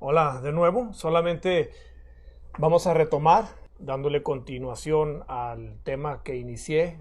Hola de nuevo, solamente vamos a retomar dándole continuación al tema que inicié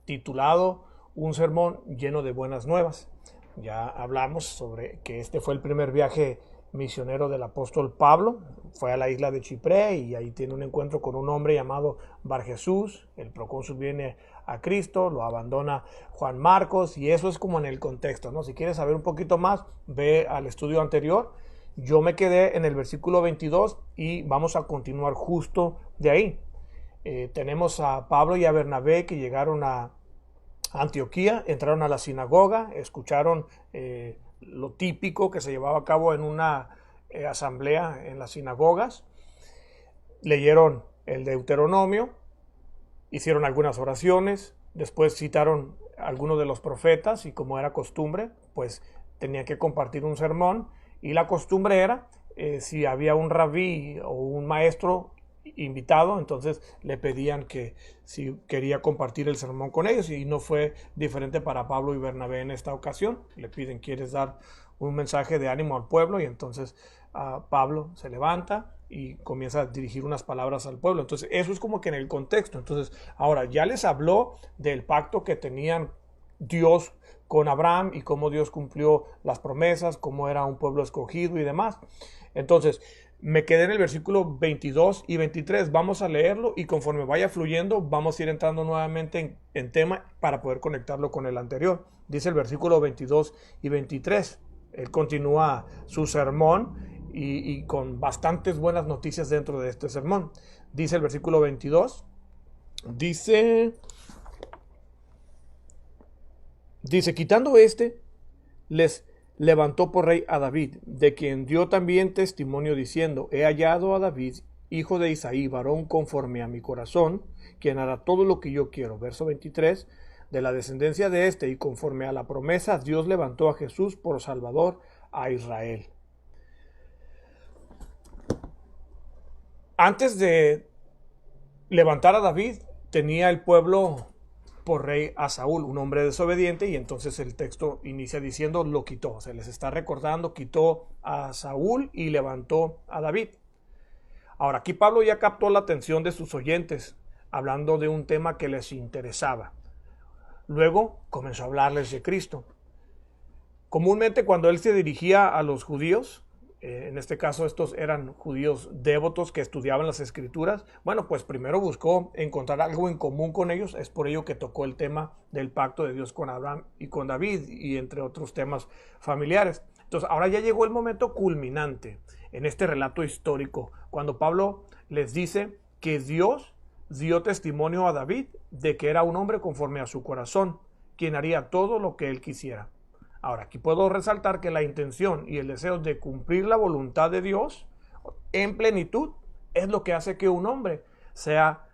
titulado Un sermón lleno de buenas nuevas. Ya hablamos sobre que este fue el primer viaje misionero del apóstol Pablo. Fue a la isla de Chipre y ahí tiene un encuentro con un hombre llamado Bar Jesús. El procónsul viene a Cristo, lo abandona Juan Marcos y eso es como en el contexto, ¿no? Si quieres saber un poquito más, ve al estudio anterior. Yo me quedé en el versículo 22 y vamos a continuar justo de ahí. Tenemos a Pablo y a Bernabé que llegaron a Antioquía, entraron a la sinagoga, escucharon lo típico que se llevaba a cabo en una asamblea en las sinagogas, leyeron el Deuteronomio, hicieron algunas oraciones, después citaron a algunos de los profetas y como era costumbre, pues tenían que compartir un sermón y la costumbre era, si había un rabí o un maestro invitado, entonces le pedían que si quería compartir el sermón con ellos y no fue diferente para Pablo y Bernabé en esta ocasión. Le piden, ¿quieres dar un mensaje de ánimo al pueblo? Y entonces Pablo se levanta y comienza a dirigir unas palabras al pueblo. Entonces eso es como que en el contexto. Entonces ahora ya les habló del pacto que tenían Dios con Abraham y cómo Dios cumplió las promesas, cómo era un pueblo escogido y demás. Entonces, me quedé en el versículo 22 y 23. Vamos a leerlo y conforme vaya fluyendo, vamos a ir entrando nuevamente en tema para poder conectarlo con el anterior. Dice el versículo 22 y 23. Él continúa su sermón y con bastantes buenas noticias dentro de este sermón. Dice el versículo 22. Dice, quitando les levantó por rey a David, de quien dio también testimonio diciendo, he hallado a David, hijo de Isaí, varón conforme a mi corazón, quien hará todo lo que yo quiero. Verso 23, de la descendencia de y conforme a la promesa, Dios levantó a Jesús por Salvador a Israel. Antes de levantar a David, tenía el pueblo por rey a Saúl, un hombre desobediente, y entonces el texto inicia diciendo lo quitó, se les está recordando, quitó a Saúl y levantó a David. Ahora aquí Pablo ya captó la atención de sus oyentes, hablando de un tema que les interesaba. Luego comenzó a hablarles de Cristo. Comúnmente cuando él se dirigía a los judíos, en este caso estos eran judíos devotos que estudiaban las escrituras, bueno, pues primero buscó encontrar algo en común con ellos, es por ello que tocó el tema del pacto de Dios con Abraham y con David y entre otros temas familiares. Entonces ahora ya llegó el momento culminante en este relato histórico, cuando Pablo les dice que Dios dio testimonio a David de que era un hombre conforme a su corazón, quien haría todo lo que él quisiera. Ahora, aquí puedo resaltar que la intención y el deseo de cumplir la voluntad de Dios en plenitud es lo que hace que un hombre sea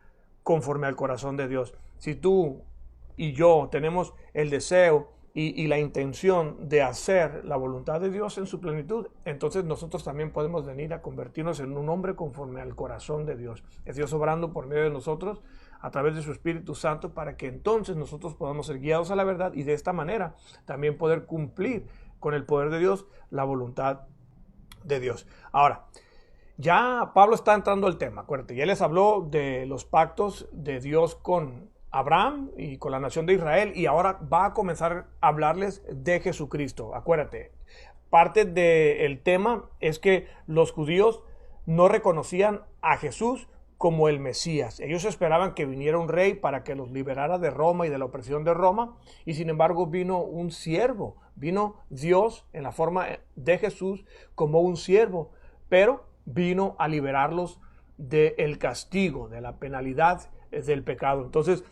conforme al corazón de Dios. Si tú y yo tenemos el deseo y la intención de hacer la voluntad de Dios en su plenitud, entonces nosotros también podemos venir a convertirnos en un hombre conforme al corazón de Dios. Es Dios obrando por medio de nosotros a través de su Espíritu Santo para que entonces nosotros podamos ser guiados a la verdad y de esta manera también poder cumplir con el poder de Dios la voluntad de Dios. Ahora, ya Pablo está entrando al tema, acuérdate, ya les habló de los pactos de Dios con Abraham y con la nación de Israel y ahora va a comenzar a hablarles de Jesucristo. Acuérdate, parte del tema es que los judíos no reconocían a Jesús como el Mesías. Ellos esperaban que viniera un rey para que los liberara de Roma y de la opresión de Roma, y sin embargo vino un siervo, vino Dios en la forma de Jesús como un siervo, pero vino a liberarlos del castigo, de la penalidad del pecado. Entonces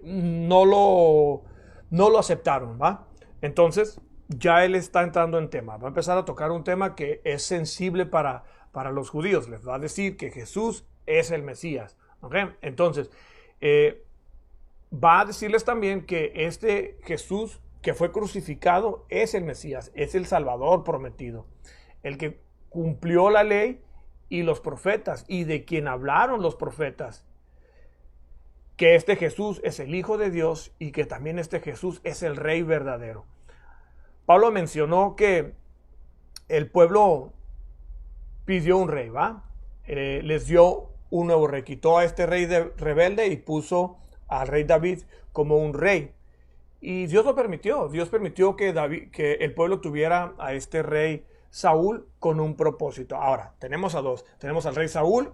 no lo aceptaron, ¿va? Entonces ya él está entrando en tema, va a empezar a tocar un tema que es sensible para los judíos. Les va a decir que Jesús es el Mesías. ¿Okay? Entonces, va a decirles también que este Jesús que fue crucificado es el Mesías, es el Salvador prometido, el que cumplió la ley y los profetas, y de quien hablaron los profetas, que este Jesús es el Hijo de Dios y que también este Jesús es el Rey verdadero. Pablo mencionó que el pueblo pidió un rey, ¿va? Les dio un nuevo rey, quitó a este rey rebelde y puso al rey David como un rey. Y Dios lo permitió. Dios permitió que que el pueblo tuviera a este rey Saúl con un propósito. Ahora, tenemos a dos. Tenemos al rey Saúl.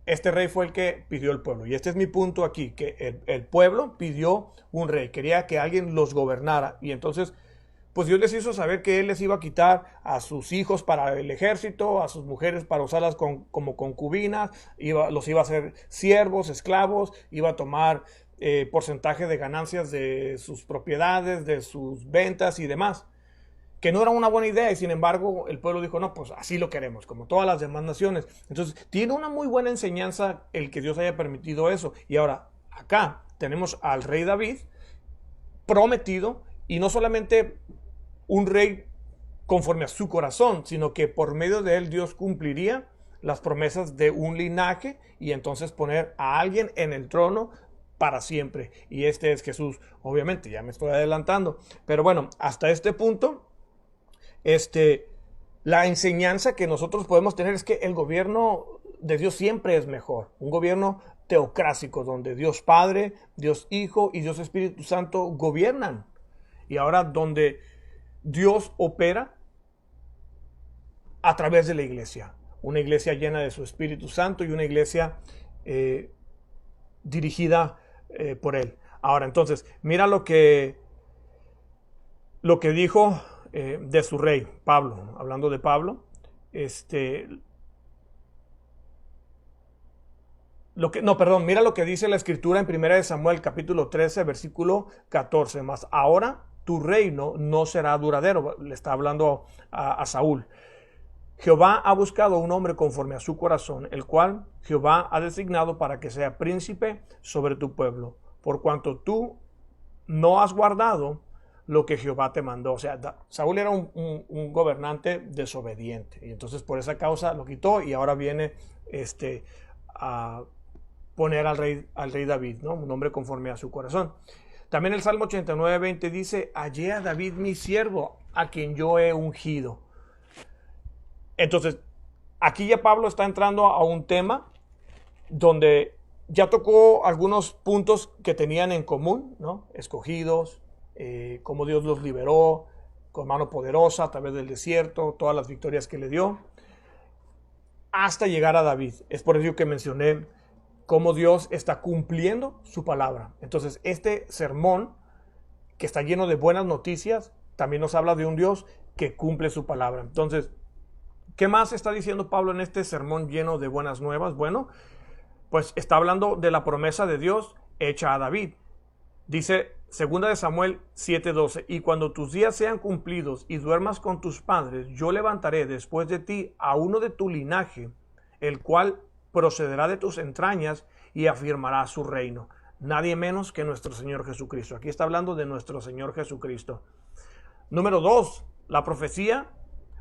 Este rey fue el que pidió el pueblo. Y este es mi punto aquí, que el pueblo pidió un rey. Quería que alguien los gobernara. Y entonces, pues Dios les hizo saber que Él les iba a quitar a sus hijos para el ejército, a sus mujeres para usarlas como concubinas, los iba a hacer siervos, esclavos, iba a tomar porcentaje de ganancias de sus propiedades, de sus ventas y demás. Que no era una buena idea y sin embargo el pueblo dijo, no, pues así lo queremos, como todas las demás naciones. Entonces tiene una muy buena enseñanza el que Dios haya permitido eso. Y ahora, acá tenemos al rey David prometido y no solamente un rey conforme a su corazón, sino que por medio de él Dios cumpliría las promesas de un linaje y entonces poner a alguien en el trono para siempre. Y este es Jesús. Obviamente, ya me estoy adelantando. Pero bueno, hasta este punto, la enseñanza que nosotros podemos tener es que el gobierno de Dios siempre es mejor. Un gobierno teocrático, donde Dios Padre, Dios Hijo y Dios Espíritu Santo gobiernan. Y ahora donde Dios opera a través de la iglesia. Una iglesia llena de su Espíritu Santo y una iglesia dirigida por Él. Ahora, entonces, mira lo que dijo de su rey, Pablo. Hablando de Pablo, mira lo que dice la Escritura en 1 Samuel capítulo 13, versículo 14. Más ahora tu reino no será duradero. Le está hablando a Saúl. Jehová ha buscado un hombre conforme a su corazón, el cual Jehová ha designado para que sea príncipe sobre tu pueblo, por cuanto tú no has guardado lo que Jehová te mandó. O sea, Saúl era un gobernante desobediente, y entonces por esa causa lo quitó, y ahora viene a poner al rey David, ¿no? Un hombre conforme a su corazón. También el Salmo 89, 20 dice, hallé a David mi siervo, a quien yo he ungido. Entonces, aquí ya Pablo está entrando a un tema donde ya tocó algunos puntos que tenían en común, ¿no? Escogidos, cómo Dios los liberó con mano poderosa a través del desierto, todas las victorias que le dio, hasta llegar a David. Es por eso que mencioné cómo Dios está cumpliendo su palabra. Entonces, este sermón, que está lleno de buenas noticias, también nos habla de un Dios que cumple su palabra. Entonces, ¿qué más está diciendo Pablo en este sermón lleno de buenas nuevas? Bueno, pues está hablando de la promesa de Dios hecha a David. Dice 2 Samuel 7:12, y cuando tus días sean cumplidos y duermas con tus padres, yo levantaré después de ti a uno de tu linaje, el cual procederá de tus entrañas y afirmará su reino. Nadie menos que nuestro Señor Jesucristo. Aquí está hablando de nuestro Señor Jesucristo. Número 2, la profecía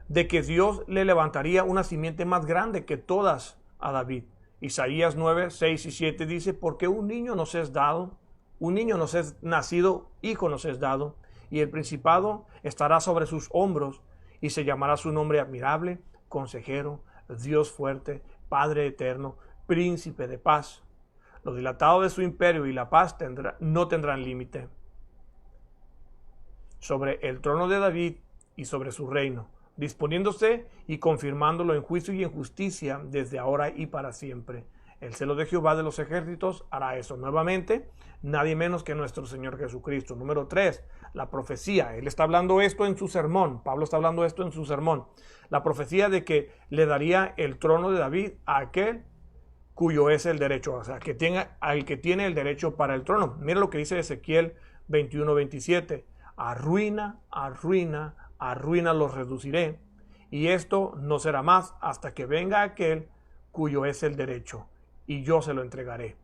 de que Dios le levantaría una simiente más grande que todas a David. Isaías 9, 6 y 7 dice, porque un niño nos es dado, un niño nos es nacido, hijo nos es dado, y el principado estará sobre sus hombros, y se llamará su nombre admirable, consejero, Dios fuerte, Padre eterno, príncipe de paz. Lo dilatado de su imperio y la paz no tendrán límite. Sobre el trono de David y sobre su reino, disponiéndose y confirmándolo en juicio y en justicia desde ahora y para siempre. El celo de Jehová de los ejércitos hará eso nuevamente, nadie menos que nuestro Señor Jesucristo. Número 3, la profecía. Él está hablando esto en su sermón. Pablo está hablando esto en su sermón. La profecía de que le daría el trono de David a aquel cuyo es el derecho, o sea, al que tiene el derecho para el trono. Mira lo que dice Ezequiel 21, 27. Arruina, arruina, arruina los reduciré, y esto no será más hasta que venga aquel cuyo es el derecho, y yo se lo entregaré.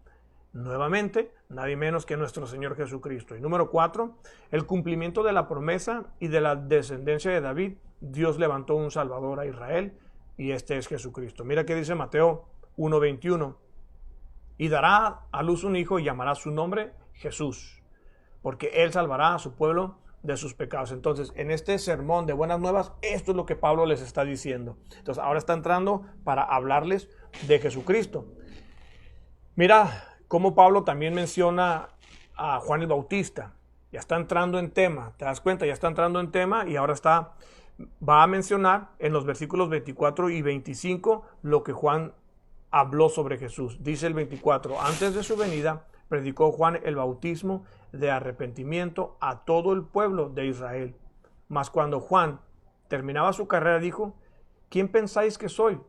Nuevamente, nadie menos que nuestro Señor Jesucristo. Y número 4, el cumplimiento de la promesa y de la descendencia de David. Dios levantó un Salvador a Israel, y este es Jesucristo. Mira que dice Mateo 1:21, y dará a luz un hijo y llamará su nombre Jesús, porque él salvará a su pueblo de sus pecados. Entonces, en este sermón de buenas nuevas, esto es lo que Pablo les está diciendo. Entonces, ahora está entrando para hablarles de Jesucristo. Mira cómo Pablo también menciona a Juan el Bautista. Ya está entrando en tema, ¿te das cuenta? Ya está entrando en tema y ahora va a mencionar en los versículos 24 y 25 lo que Juan habló sobre Jesús. Dice el 24, antes de su venida, predicó Juan el bautismo de arrepentimiento a todo el pueblo de Israel. Mas cuando Juan terminaba su carrera, dijo, ¿quién pensáis que soy?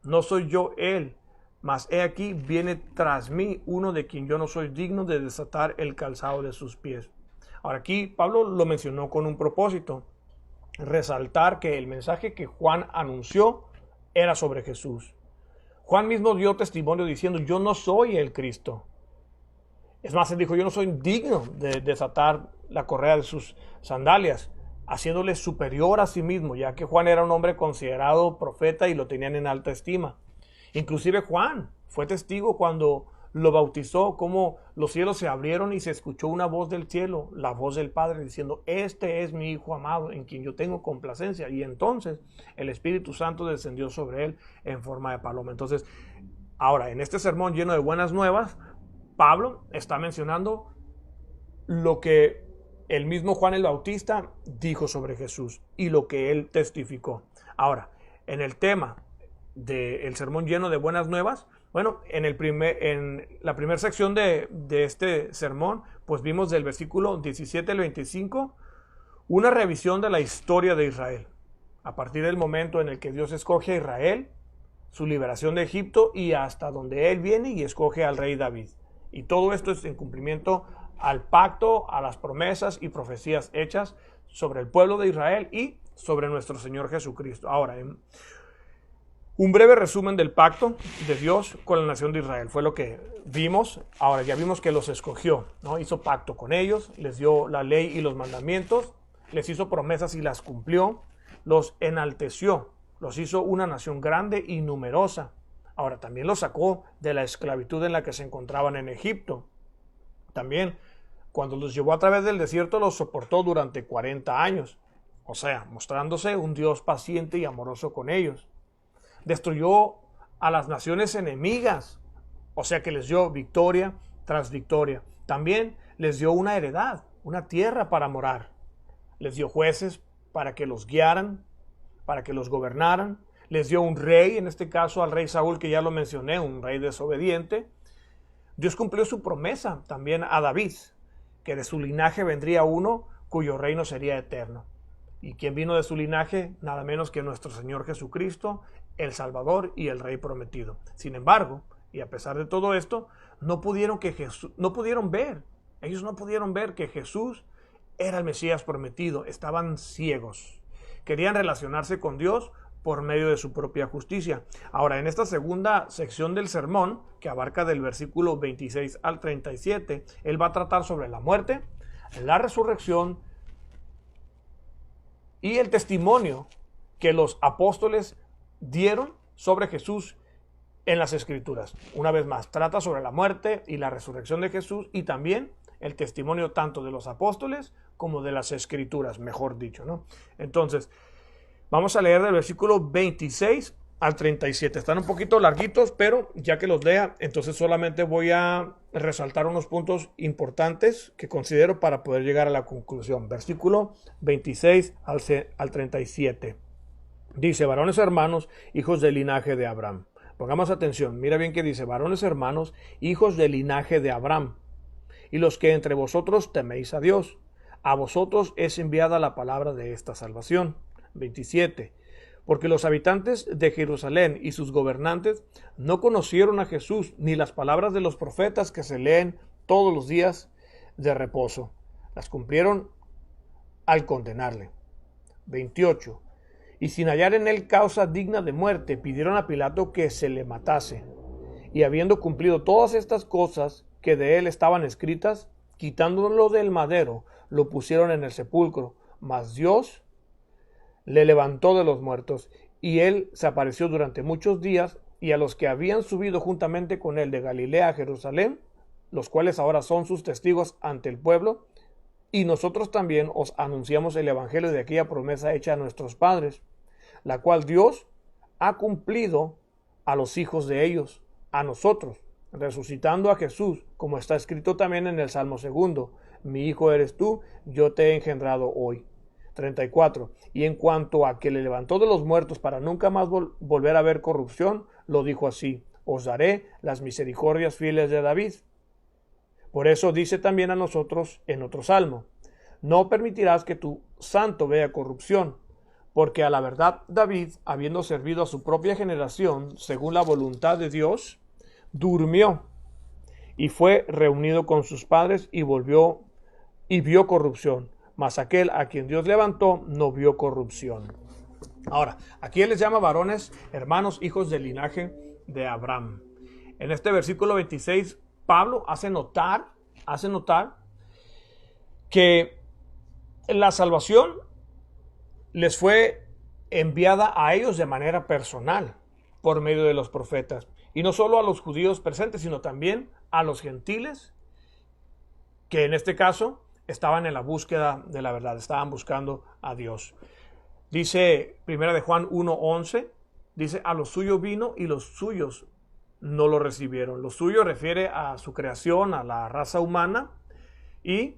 No soy yo él, mas he aquí viene tras mí uno de quien yo no soy digno de desatar el calzado de sus pies. Ahora aquí Pablo lo mencionó con un propósito, resaltar que el mensaje que Juan anunció era sobre Jesús. Juan mismo dio testimonio diciendo, yo no soy el Cristo. Es más, él dijo, yo no soy digno de desatar la correa de sus sandalias, haciéndole superior a sí mismo, ya que Juan era un hombre considerado profeta y lo tenían en alta estima. Inclusive Juan fue testigo cuando lo bautizó, cómo los cielos se abrieron y se escuchó una voz del cielo, la voz del Padre, diciendo, este es mi Hijo amado, en quien yo tengo complacencia. Y entonces el Espíritu Santo descendió sobre él en forma de paloma. Entonces, ahora, en este sermón lleno de buenas nuevas, Pablo está mencionando lo que el mismo Juan el Bautista dijo sobre Jesús y lo que él testificó. Ahora, en el tema del sermón lleno de buenas nuevas, bueno, en la primera sección de este sermón, pues vimos del versículo 17 al 25 una revisión de la historia de Israel. A partir del momento en el que Dios escoge a Israel, su liberación de Egipto y hasta donde Él viene y escoge al rey David. Y todo esto es en cumplimiento al pacto, a las promesas y profecías hechas sobre el pueblo de Israel y sobre nuestro Señor Jesucristo. Ahora, un breve resumen del pacto de Dios con la nación de Israel. Fue lo que vimos. Ahora ya vimos que los escogió, ¿no? Hizo pacto con ellos, les dio la ley y los mandamientos, les hizo promesas y las cumplió, los enalteció, los hizo una nación grande y numerosa. Ahora también los sacó de la esclavitud en la que se encontraban en Egipto. También cuando los llevó a través del desierto los soportó durante 40 años. O sea, mostrándose un Dios paciente y amoroso con ellos. Destruyó a las naciones enemigas, o sea que les dio victoria tras victoria. También les dio una heredad, una tierra para morar. Les dio jueces para que los guiaran, para que los gobernaran. Les dio un rey, en este caso al rey Saúl, que ya lo mencioné, un rey desobediente. Dios cumplió su promesa también a David, que de su linaje vendría uno cuyo reino sería eterno. ¿Y quién vino de su linaje? Nada menos que nuestro Señor Jesucristo, el Salvador y el Rey prometido. Sin embargo, y a pesar de todo esto, no pudieron ver que Jesús era el Mesías prometido. Estaban ciegos. Querían relacionarse con Dios por medio de su propia justicia. Ahora, en esta segunda sección del sermón, que abarca del versículo 26 al 37, él va a tratar sobre la muerte, la resurrección y el testimonio que los apóstoles dieron sobre Jesús en las Escrituras. Una vez más, trata sobre la muerte y la resurrección de Jesús y también el testimonio tanto de los apóstoles como de las Escrituras, mejor dicho, ¿no? Entonces, vamos a leer del versículo 26 al 37. Están un poquito larguitos, pero ya que los lea, entonces solamente voy a resaltar unos puntos importantes que considero para poder llegar a la conclusión. Versículo 26 al 37. Dice, varones hermanos, hijos del linaje de Abraham. Pongamos atención, mira bien que dice, varones hermanos, hijos del linaje de Abraham, y los que entre vosotros teméis a Dios, a vosotros es enviada la palabra de esta salvación. 27. Porque los habitantes de Jerusalén y sus gobernantes no conocieron a Jesús ni las palabras de los profetas que se leen todos los días de reposo. Las cumplieron al condenarle. 28. Y sin hallar en él causa digna de muerte, pidieron a Pilato que se le matase. Y habiendo cumplido todas estas cosas que de él estaban escritas, quitándolo del madero, lo pusieron en el sepulcro. Mas Dios le levantó de los muertos, y él se apareció durante muchos días, y a los que habían subido juntamente con él de Galilea a Jerusalén, los cuales ahora son sus testigos ante el pueblo, Y nosotros también os anunciamos el evangelio de aquella promesa hecha a nuestros padres, la cual Dios ha cumplido a los hijos de ellos, a nosotros, resucitando a Jesús, como está escrito también en el Salmo 2: mi hijo eres tú, yo te he engendrado hoy. 34. Y en cuanto a que le levantó de los muertos para nunca más volver a ver corrupción, lo dijo así: os daré las misericordias fieles de David. Por eso dice también a nosotros en otro salmo: no permitirás que tu santo vea corrupción, porque a la verdad David, habiendo servido a su propia generación según la voluntad de Dios, durmió y fue reunido con sus padres y volvió y vio corrupción, mas aquel a quien Dios levantó no vio corrupción. Ahora, aquí él les llama varones, hermanos, hijos del linaje de Abraham. En este versículo 26, Pablo hace notar que la salvación les fue enviada a ellos de manera personal por medio de los profetas. Y no solo a los judíos presentes, sino también a los gentiles, que en este caso estaban en la búsqueda de la verdad, estaban buscando a Dios. Dice 1 de Juan 1:11, dice: a los suyos vino y los suyos no lo recibieron. Lo suyo refiere a su creación, a la raza humana, y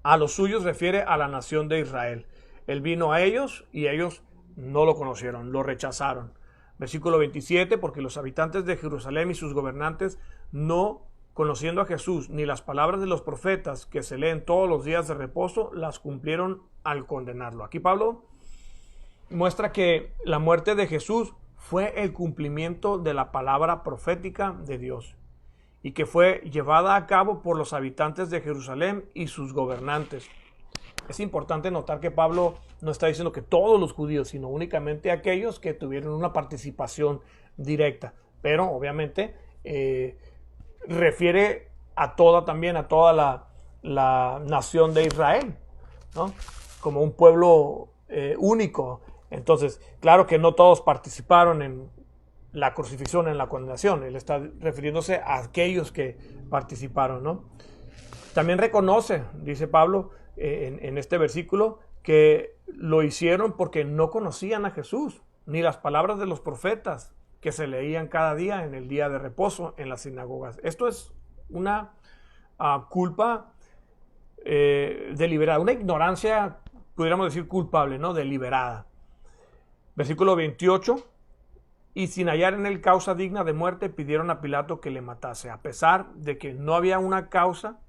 a los suyos refiere a la nación de Israel. Él vino a ellos y ellos no lo conocieron, lo rechazaron. Versículo 27, porque los habitantes de Jerusalén y sus gobernantes, no conociendo a Jesús ni las palabras de los profetas que se leen todos los días de reposo, las cumplieron al condenarlo. Aquí Pablo muestra que la muerte de Jesús fue el cumplimiento de la palabra profética de Dios y que fue llevada a cabo por los habitantes de Jerusalén y sus gobernantes. Es importante notar que Pablo no está diciendo que todos los judíos, sino únicamente aquellos que tuvieron una participación directa. Pero obviamente refiere a toda la nación de Israel, ¿no? Como un pueblo único. Entonces, claro que no todos participaron en la crucifixión, en la condenación. Él está refiriéndose a aquellos que participaron, ¿no? También reconoce, dice Pablo en este versículo, que lo hicieron porque no conocían a Jesús, ni las palabras de los profetas que se leían cada día en el día de reposo en las sinagogas. Esto es una culpa deliberada, una ignorancia, pudiéramos decir culpable, ¿no? Deliberada. Versículo 28. Y sin hallar en él causa digna de muerte, pidieron a Pilato que le matase. A pesar de que no había una causa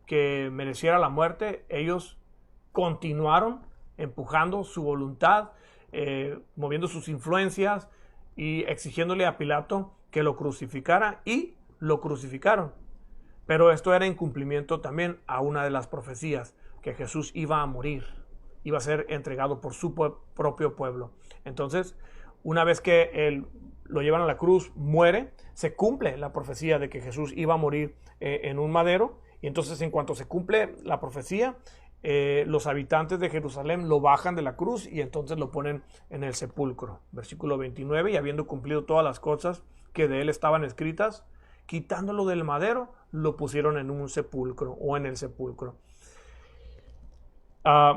que mereciera la muerte, ellos continuaron empujando su voluntad, moviendo sus influencias y exigiéndole a Pilato que lo crucificara, y lo crucificaron. Pero esto era incumplimiento también a una de las profecías, que Jesús iba a morir, iba a ser entregado por su propio pueblo. Entonces, una vez que él lo llevan a la cruz, muere, se cumple la profecía de que Jesús iba a morir en un madero. Y entonces, en cuanto se cumple la profecía, los habitantes de Jerusalén lo bajan de la cruz y entonces lo ponen en el sepulcro. Versículo 29, y habiendo cumplido todas las cosas que de él estaban escritas, quitándolo del madero, lo pusieron en un sepulcro o en el sepulcro.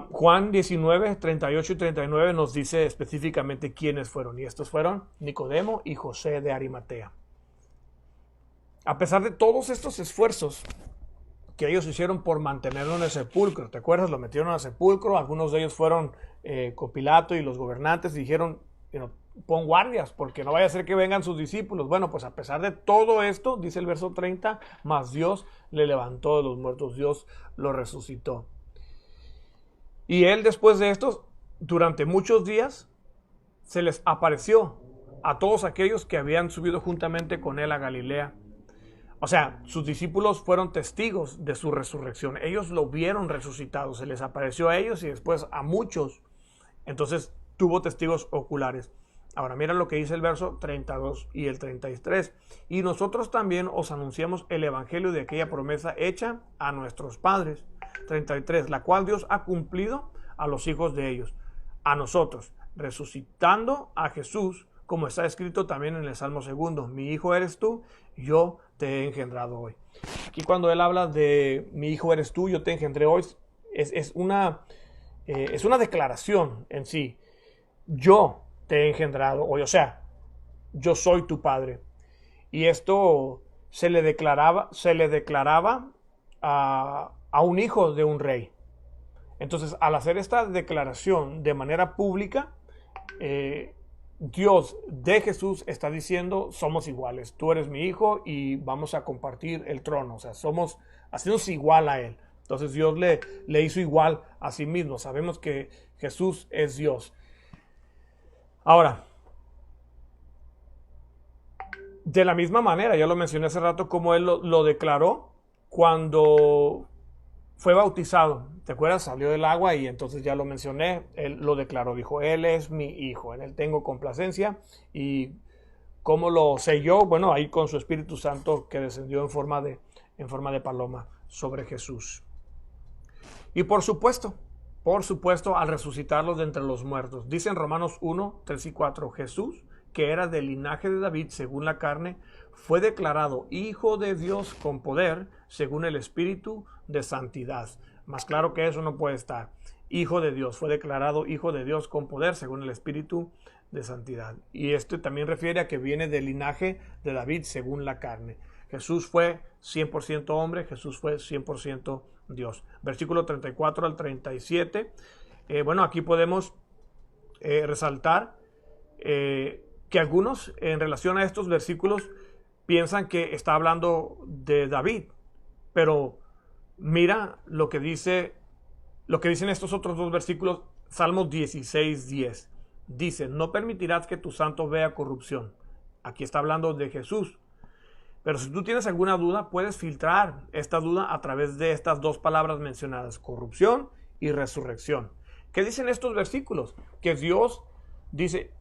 Juan 19, 38 y 39 nos dice específicamente quiénes fueron. Y estos fueron Nicodemo y José de Arimatea. A pesar de todos estos esfuerzos que ellos hicieron por mantenerlo en el sepulcro, ¿te acuerdas? Lo metieron al sepulcro. Algunos de ellos fueron con Pilato y los gobernantes y dijeron: pon guardias, porque no vaya a ser que vengan sus discípulos. Bueno, pues a pesar de todo esto, dice el verso 30, mas Dios le levantó de los muertos, Dios lo resucitó. Y él, después de esto, durante muchos días, se les apareció a todos aquellos que habían subido juntamente con él a Galilea. O sea, sus discípulos fueron testigos de su resurrección. Ellos lo vieron resucitado, se les apareció a ellos y después a muchos. Entonces, tuvo testigos oculares. Ahora, mira lo que dice el verso 32 y el 33. Y nosotros también os anunciamos el evangelio de aquella promesa hecha a nuestros padres. 33, la cual Dios ha cumplido a los hijos de ellos, a nosotros, resucitando a Jesús, como está escrito también en el Salmo 2: mi hijo eres tú, yo te he engendrado hoy. aquí cuando él habla de mi hijo eres tú, yo te engendré hoy, es es una declaración en sí. Yo te he engendrado hoy, o sea, yo soy tu padre. Y esto se le declaraba a un hijo de un rey. Entonces, al hacer esta declaración de manera pública, Dios de Jesús está diciendo, somos iguales, tú eres mi hijo y vamos a compartir el trono, o sea, somos, haciéndonos igual a él. Entonces Dios le hizo igual a sí mismo, sabemos que Jesús es Dios. Ahora, de la misma manera, ya lo mencioné hace rato, como él lo declaró cuando fue bautizado. ¿Te acuerdas? Salió del agua y entonces ya lo mencioné, él lo declaró, dijo, él es mi hijo, en él tengo complacencia. Y cómo lo selló, bueno, ahí con su Espíritu Santo que descendió en forma de paloma sobre Jesús. Y por supuesto, al resucitarlos de entre los muertos. Dice en Romanos 1, 3 y 4, Jesús, que era del linaje de David según la carne, fue declarado Hijo de Dios con poder según el Espíritu de santidad. Más claro que eso no puede estar. Hijo de Dios, fue declarado Hijo de Dios con poder según el Espíritu de santidad. Y esto también refiere a que viene del linaje de David según la carne. Jesús fue 100% hombre, Jesús fue 100% Dios. Versículo 34 al 37. Bueno, aquí podemos resaltar que algunos en relación a estos versículos piensan que está hablando de David, pero mira lo que dicen estos otros dos versículos, Salmos 16:10. Dice, no permitirás que tu santo vea corrupción. Aquí está hablando de Jesús. Pero si tú tienes alguna duda, puedes filtrar esta duda a través de estas dos palabras mencionadas, corrupción y resurrección. ¿Qué dicen estos versículos? Que Dios dice,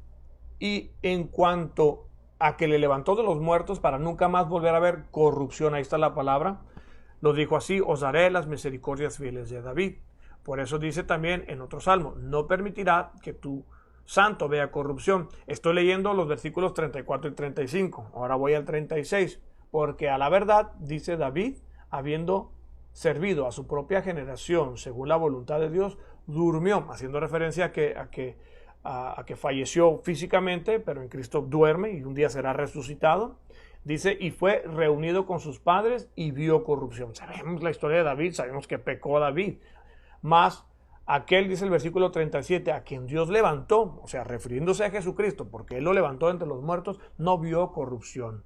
y en cuanto a que le levantó de los muertos para nunca más volver a ver corrupción, ahí está la palabra, lo dijo así, os daré las misericordias fieles de David. Por eso dice también en otro salmo, no permitirá que tu santo vea corrupción. Estoy leyendo los versículos 34 y 35. Ahora voy al 36. Porque a la verdad, dice David, habiendo servido a su propia generación según la voluntad de Dios, durmió, haciendo referencia a que falleció físicamente, pero en Cristo duerme y un día será resucitado. Dice, y fue reunido con sus padres y vio corrupción. Sabemos la historia de David, sabemos que pecó David. Mas aquel, dice el versículo 37, a quien Dios levantó, o sea, refiriéndose a Jesucristo, porque Él lo levantó entre los muertos, no vio corrupción.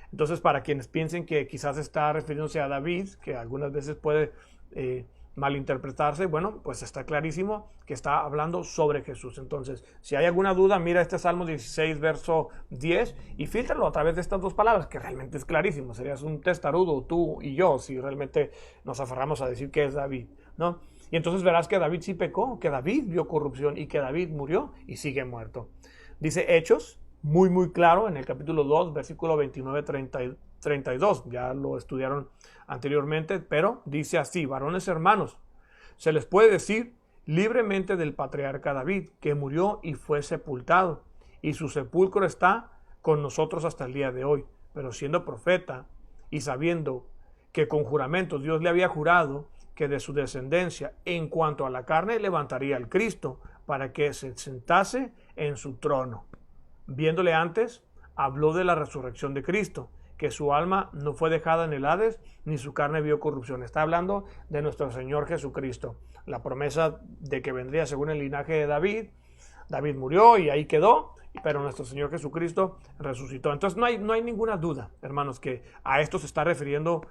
Entonces, para quienes piensen que quizás está refiriéndose a David, que algunas veces puede malinterpretarse, bueno, pues está clarísimo que está hablando sobre Jesús. Entonces, si hay alguna duda, mira este Salmo 16, verso 10, y fíltralo a través de estas dos palabras, que realmente es clarísimo. Serías un testarudo, tú y yo, si realmente nos aferramos a decir que es David, ¿no? Y entonces verás que David sí pecó, que David vio corrupción y que David murió y sigue muerto. Dice Hechos, muy claro, en el capítulo 2, versículo 29, 32. Ya lo estudiaron anteriormente, pero dice así, varones hermanos, se les puede decir libremente del patriarca David, que murió y fue sepultado, y su sepulcro está con nosotros hasta el día de hoy. Pero siendo profeta y sabiendo que con juramento Dios le había jurado que de su descendencia, en cuanto a la carne, levantaría al Cristo para que se sentase en su trono. Viéndole antes, habló de la resurrección de Cristo, que su alma no fue dejada en el Hades, ni su carne vio corrupción. Está hablando de nuestro Señor Jesucristo. La promesa de que vendría según el linaje de David. David murió y ahí quedó, pero nuestro Señor Jesucristo resucitó. Entonces no hay ninguna duda, hermanos, que a esto se está refiriendo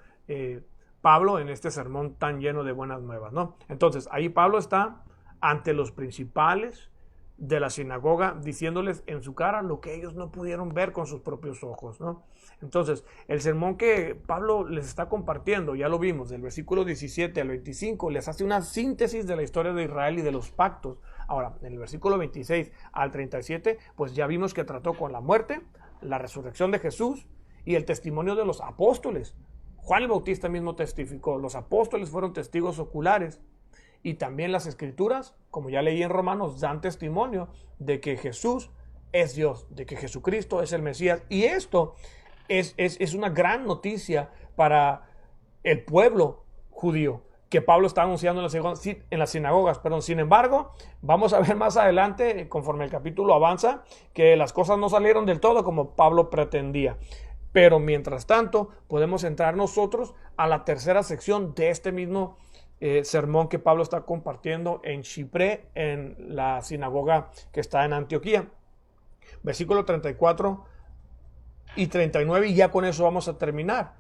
Pablo en este sermón tan lleno de buenas nuevas, ¿no? Entonces, ahí Pablo está ante los principales de la sinagoga, diciéndoles en su cara lo que ellos no pudieron ver con sus propios ojos, ¿no? Entonces, el sermón que Pablo les está compartiendo, ya lo vimos, del versículo 17 al 25, les hace una síntesis de la historia de Israel y de los pactos. Ahora, en el versículo 26 al 37, pues ya vimos que trató con la muerte, la resurrección de Jesús y el testimonio de los apóstoles. Juan el Bautista mismo testificó, los apóstoles fueron testigos oculares. Y también las escrituras, como ya leí en Romanos, dan testimonio de que Jesús es Dios, de que Jesucristo es el Mesías. Y esto es una gran noticia para el pueblo judío que Pablo está anunciando en las sinagogas. Perdón. Sin embargo, vamos a ver más adelante, conforme el capítulo avanza, que las cosas no salieron del todo como Pablo pretendía. Pero mientras tanto, podemos entrar nosotros a la tercera sección de este mismo sermón que Pablo está compartiendo en Chipre, en la sinagoga que está en Antioquía. Versículo 34 y 39, y ya con eso vamos a terminar.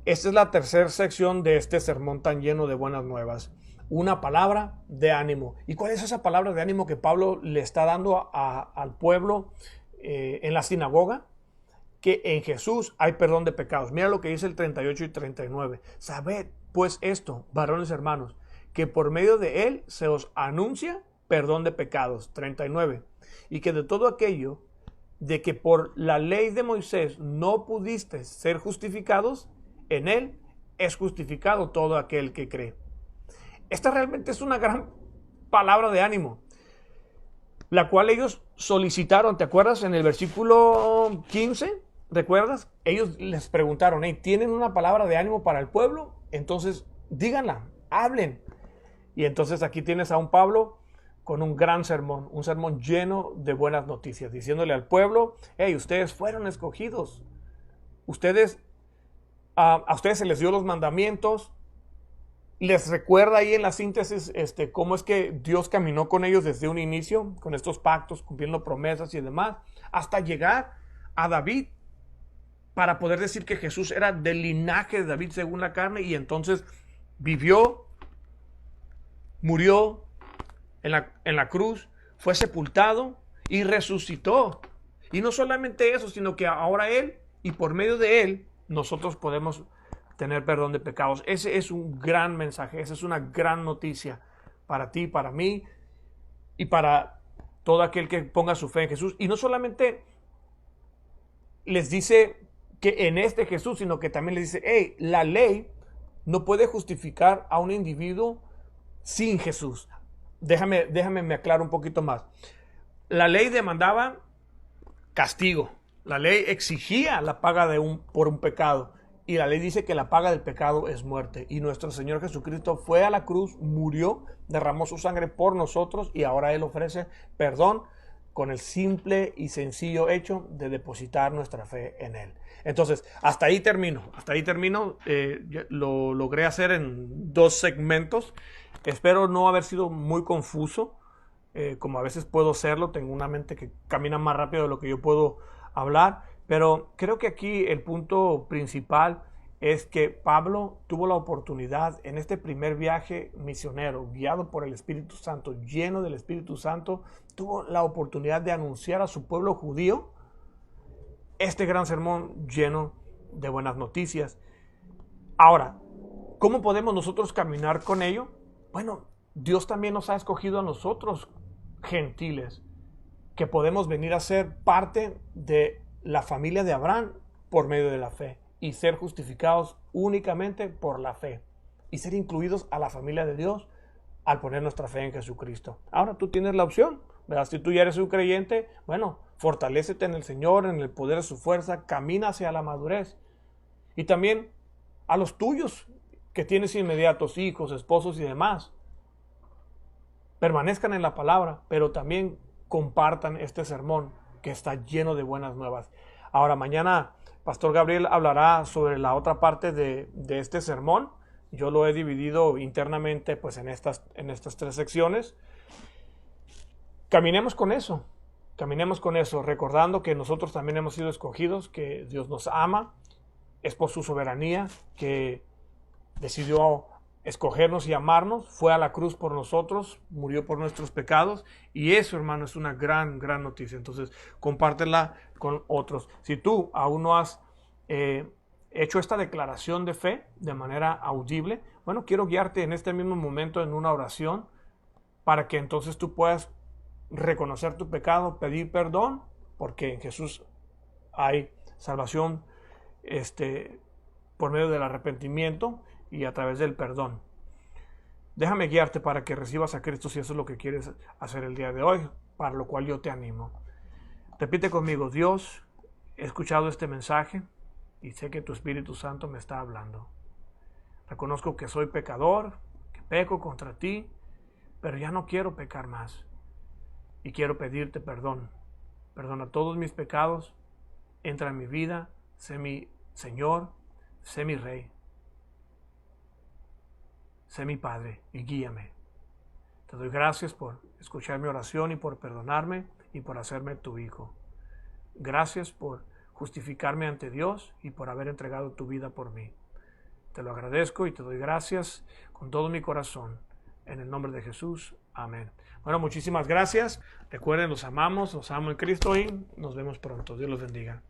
Esta es la tercera sección de este sermón tan lleno de buenas nuevas. Una palabra de ánimo. ¿Y cuál es esa palabra de ánimo que Pablo le está dando al pueblo en la sinagoga? Que en Jesús hay perdón de pecados. Mira lo que dice el 38 y 39. Sabed pues esto, varones hermanos, que por medio de él se os anuncia perdón de pecados. 39. Y que de todo aquello de que por la ley de Moisés no pudiste ser justificados, en él es justificado todo aquel que cree. Esta realmente es una gran palabra de ánimo, la cual ellos solicitaron. ¿Te acuerdas en el versículo 15? ¿Recuerdas? Ellos les preguntaron, hey, ¿tienen una palabra de ánimo para el pueblo? Entonces díganla, hablen. Y entonces aquí tienes a un Pablo con un gran sermón, un sermón lleno de buenas noticias, diciéndole al pueblo, hey, ustedes fueron escogidos, a ustedes se les dio los mandamientos. Les recuerda ahí en la síntesis cómo es que Dios caminó con ellos desde un inicio, con estos pactos, cumpliendo promesas y demás, hasta llegar a David, para poder decir que Jesús era del linaje de David según la carne, y entonces vivió, murió en la cruz, fue sepultado y resucitó. Y no solamente eso, sino que ahora Él, y por medio de Él, nosotros podemos tener perdón de pecados. Ese es un gran mensaje, esa es una gran noticia para ti, para mí y para todo aquel que ponga su fe en Jesús. Y no solamente les dice que en este Jesús, sino que también les dice, hey, la ley no puede justificar a un individuo sin Jesús. Déjame me aclaro un poquito más. La ley demandaba castigo. La ley exigía la paga por un pecado. Y la ley dice que la paga del pecado es muerte. Y nuestro Señor Jesucristo fue a la cruz, murió, derramó su sangre por nosotros, y ahora Él ofrece perdón con el simple y sencillo hecho de depositar nuestra fe en Él. Entonces, hasta ahí termino. Lo logré hacer en 2 segmentos. Espero no haber sido muy confuso, como a veces puedo serlo. Tengo una mente que camina más rápido de lo que yo puedo hablar. Pero creo que aquí el punto principal es que Pablo tuvo la oportunidad en este primer viaje misionero, guiado por el Espíritu Santo, lleno del Espíritu Santo, tuvo la oportunidad de anunciar a su pueblo judío este gran sermón lleno de buenas noticias. Ahora, ¿cómo podemos nosotros caminar con ello? Bueno, Dios también nos ha escogido a nosotros, gentiles, que podemos venir a ser parte de la familia de Abraham por medio de la fe, y ser justificados únicamente por la fe, y ser incluidos a la familia de Dios al poner nuestra fe en Jesucristo. Ahora tú tienes la opción, ¿verdad? Si tú ya eres un creyente, bueno, fortalécete en el Señor, en el poder de su fuerza, camina hacia la madurez. Y también a los tuyos que tienes inmediatos, hijos, esposos y demás, permanezcan en la palabra, pero también compartan este sermón que está lleno de buenas nuevas. Ahora, mañana Pastor Gabriel hablará sobre la otra parte de este sermón. Yo lo he dividido internamente pues en estas 3 secciones. Caminemos con eso, recordando que nosotros también hemos sido escogidos, que Dios nos ama, es por su soberanía que decidió escogernos y amarnos, fue a la cruz por nosotros, murió por nuestros pecados, y eso, hermano, es una gran noticia. Entonces, compártela con otros. Si tú aún no has hecho esta declaración de fe de manera audible, bueno, quiero guiarte en este mismo momento en una oración para que entonces tú puedas reconocer tu pecado, pedir perdón, porque en Jesús hay salvación por medio del arrepentimiento y a través del perdón. Déjame guiarte para que recibas a Cristo si eso es lo que quieres hacer el día de hoy, para lo cual yo te animo. Repite conmigo: Dios, he escuchado este mensaje y sé que tu Espíritu Santo me está hablando. Reconozco que soy pecador, que peco contra ti, pero ya no quiero pecar más. Y quiero pedirte perdón. Perdona todos mis pecados, entra en mi vida, sé mi Señor, sé mi Rey, sé mi Padre y guíame. Te doy gracias por escuchar mi oración y por perdonarme y por hacerme tu hijo. Gracias por justificarme ante Dios y por haber entregado tu vida por mí. Te lo agradezco y te doy gracias con todo mi corazón. En el nombre de Jesús. Amén. Bueno, muchísimas gracias. Recuerden, los amamos, los amo en Cristo y nos vemos pronto. Dios los bendiga.